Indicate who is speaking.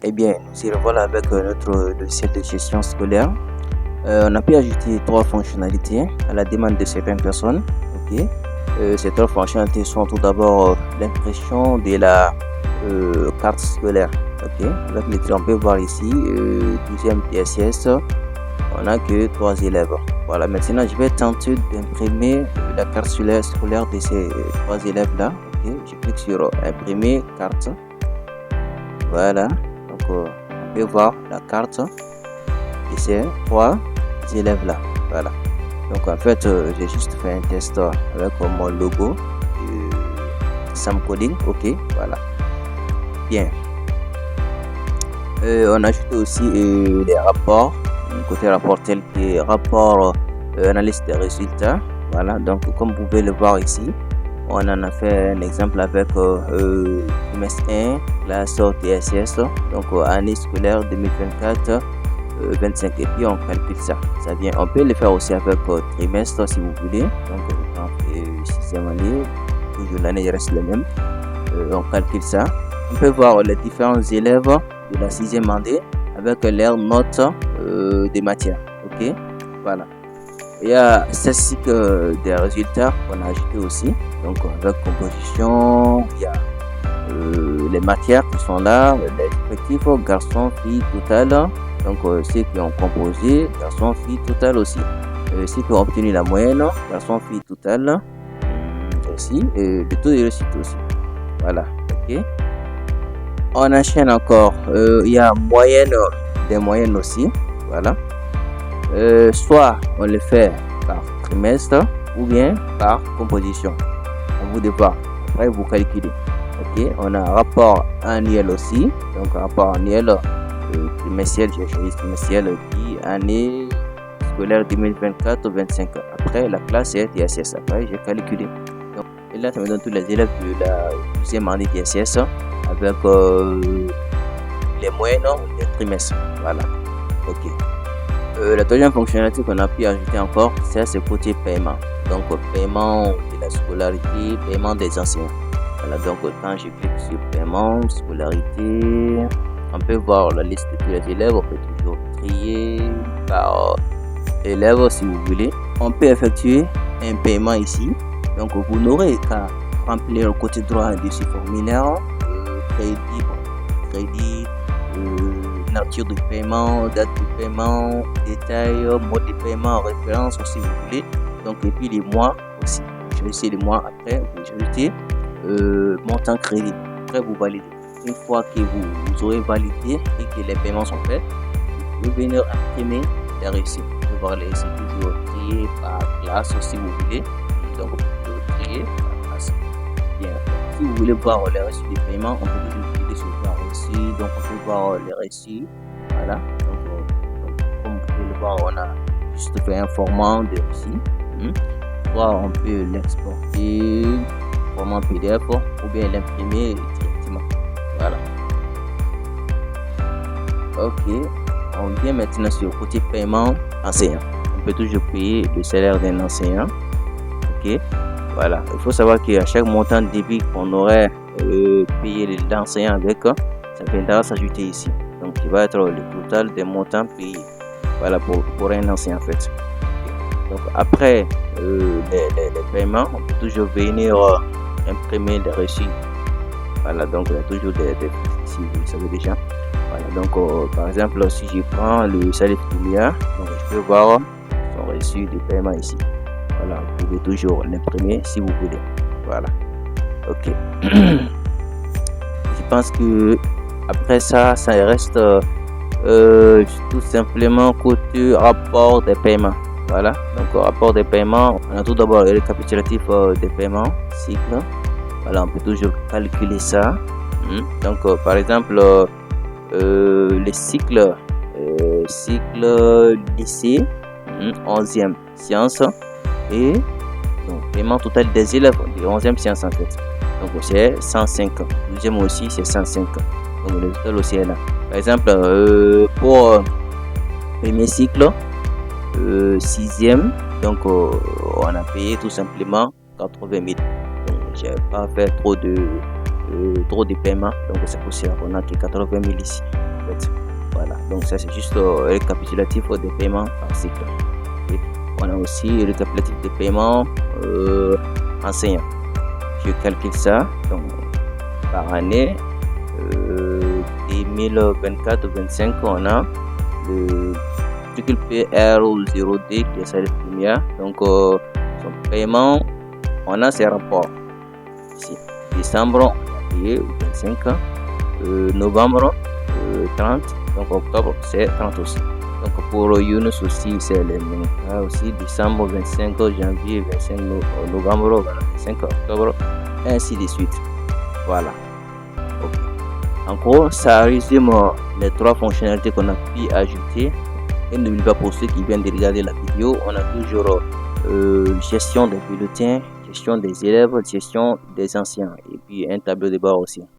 Speaker 1: Eh bien, nous y revoilà avec notre logiciel de gestion scolaire. On a pu ajouter 3 fonctionnalités à la demande de certaines personnes. Ok. Ces 3 fonctionnalités sont tout d'abord l'impression de la carte scolaire. Ok. Avec les traits, on peut voir ici, 12e TSS, on n'a que 3 élèves. Voilà, maintenant je vais tenter d'imprimer la carte scolaire de ces 3 élèves-là. Ok. Je clique sur imprimer carte. Voilà. Donc, on peut voir la carte de ces 3 élèves-là. Voilà. Donc, en fait, j'ai juste fait un test avec mon logo Sam Coding. OK. Voilà. Bien. On ajoute aussi les rapports. Côté rapport tel que rapport analyse des résultats. Voilà. Donc, comme vous pouvez le voir ici, on en a fait un exemple avec trimestre 1, classe TSS, donc année scolaire 2024-25, et puis on calcule ça. Ça vient. On peut le faire aussi avec trimestre si vous voulez. Donc, 6e année, toujours l'année reste le même. On calcule ça. On peut voir les différents élèves de la 6e année avec leurs notes des matières. Ok, voilà. Il y a statistique des résultats qu'on a ajouté aussi. Donc avec composition, il y a les matières qui sont là, les effectifs, garçons, filles, total. Donc ceux qui ont composé, garçons, filles, total aussi. Ceux qui ont obtenu la moyenne, garçons, filles, total aussi. Et le taux de réussite aussi. Voilà, ok. On enchaîne encore. Il y a moyenne, des moyennes aussi. Voilà. Soit on le fait par trimestre ou bien par composition. On vous débat. Après vous calculez. Ok. On a un rapport annuel aussi. Donc rapport annuel trimestriel, j'ai choisi trimestriel puis année scolaire 2024-25. Après la classe est TSS. Après j'ai calculé. Donc, et là ça me donne tous les élèves de la 12e année TSS avec les moyennes des trimestres. Voilà. Ok. La deuxième fonctionnalité qu'on a pu ajouter encore, c'est ce côté paiement. Donc, paiement de la scolarité, paiement des enseignants. Voilà, donc quand je clique sur paiement, scolarité, on peut voir la liste de tous les élèves. On peut toujours trier par élève si vous voulez. On peut effectuer un paiement ici. Donc, vous n'aurez qu'à remplir le côté droit de ce formulaire, crédit, nature de paiement, date de paiement, détail, mode de paiement, référence aussi vous voulez. Donc et puis les mois aussi. Vous choisissez les mois après, vous choisissez montant crédit. Après vous validez. Une fois que vous aurez validé et que les paiements sont faits, vous pouvez venir imprimer les reçus. Vous pouvez voir les reçus toujours triés par classe si vous voulez. Donc vous pouvez toujours trier par classe. Bien. Si vous voulez voir les reçus de paiement, on peut toujours cliquer sur voir reçu. Donc on peut voir les reçus. Voilà. Donc comme vous pouvez le voir, on a juste fait un format de reçu. Soit on peut l'exporter format PDF ou bien l'imprimer directement. Voilà. Ok. On vient maintenant sur le côté paiement enseignant. On peut toujours payer le salaire d'un enseignant. Ok. Voilà. Il faut savoir qu'à chaque montant de débit qu'on aurait payé l'enseignant avec, ça viendra s'ajouter ici. Donc, il va être le total des montants payés. Voilà, pour un enseignant en fait. Donc, après les paiements, on peut toujours venir imprimer les reçus. Voilà, donc il y a toujours des ici, vous le savez déjà. Voilà, donc par exemple, si je prends le Salif Doumbia, donc je peux voir son reçu de paiement ici. Voilà, vous pouvez toujours l'imprimer si vous voulez. Voilà. Ok. Je pense que après ça reste tout simplement côté rapport des paiements. Voilà. Donc rapport des paiements, on a tout d'abord le récapitulatif des paiements, cycle. Voilà, on peut toujours calculer ça. Donc par exemple les cycles lycée, 11e sciences et donc paiement total des élèves de 11e sciences en fait. Donc c'est 105. 12e aussi c'est 105. Donc le total aussi est là. Par exemple pour premier cycle 6e, donc on a payé tout simplement 80 000. Donc j'ai pas fait trop de paiement, donc c'est pour ça qu'on a que 80 000 ici. fait. Voilà, donc ça c'est juste récapitulatif des paiements par cycle. Et on a aussi récapitulatif des paiements enseignants. Je calcule ça donc par année 2024-25, on a le cycle PR0D qui est salaire première. Donc son paiement, on a ses rapports ici. Décembre, on a payé 25, novembre 30, donc octobre c'est 30 aussi. Donc pour Yunus aussi c'est le même cas aussi, décembre 25, janvier 25, novembre 25, octobre, ainsi de suite. Voilà. Okay. En gros, ça résume les 3 fonctionnalités qu'on a pu ajouter. Et n'oubliez pas, pour ceux qui viennent de regarder la vidéo, on a toujours gestion des bulletins, gestion des élèves, gestion des anciens et puis un tableau de bord aussi.